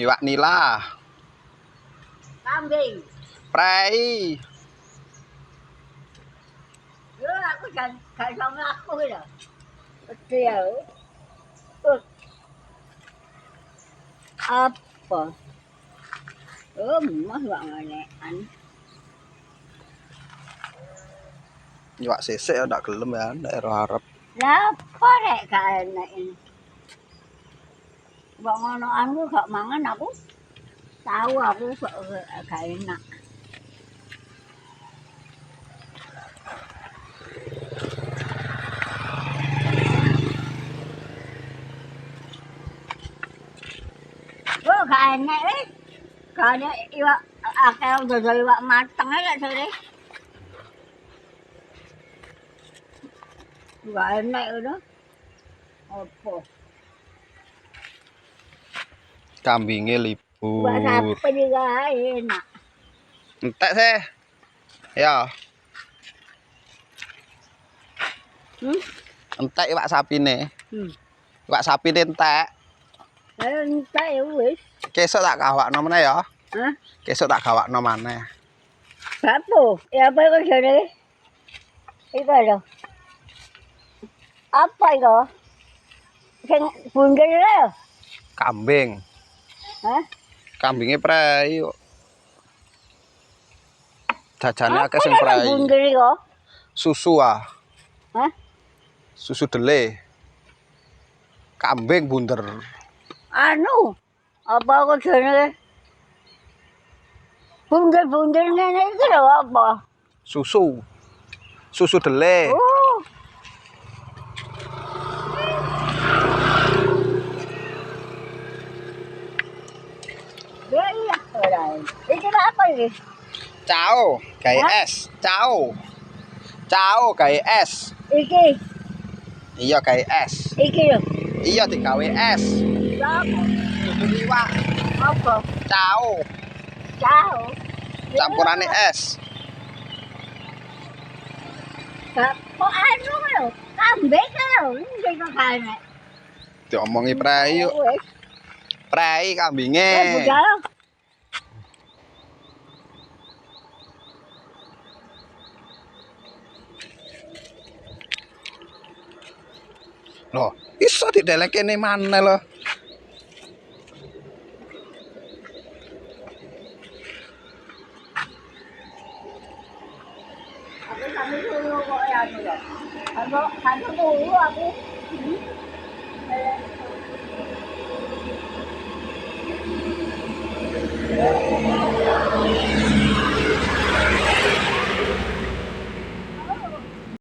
Iwak nila. Kambing. Prei. Yo aku gak sama aku lho. Gede ya. Apa? Mah gak nganekan. Iwak sisik ya ndak gelem ya, ndak ero arep. Lah apa rek gak enak ini? Mbak ngono aku gak mangan aku. Tahu aku gak enak. Oh gak enak wis. Gak ada iwak akeh dodol iwak mateng ae sore. Gak enak ngono. Apa? Kambinge libur. Iwak sapi juga enak. Entek sih. Ya. Entek iwak sapine. Iwak sapine entek. Ayo entek ya wis. Kesuk tak gawakno meneh ya. Hah? Kesuk tak gawakno maneh. Bapo, ya apa kok jane? Iku lho. Apa iku? Sing bunder lho. Kambing. Hah? Kambinge prei. Jajane akeh sing Apa prei. bunder iku? Susu ah. Hah? Susu dele. Kambing bunder. Anu, apa kok jane? Bunder-bunder ngene iki lho apa? Susu. Susu dele. Oh. Ya iya, ora. Iki apa iki? Cao, gawe es. Cao. Cao gawe es. Iki, Iya gawe es. iki lho. Iya digawe es. Apa? Susu iwak. Apa? Cao. Tahu. Campurane es. Kok anu lho, kambing lho, sing kene. Diomongi prei yuk. Wis. Prei kambinge. Budal. Loh, iso didelek kene maneh lho. Aku sampe dulu kok ya anu lho. Aku dulu aku.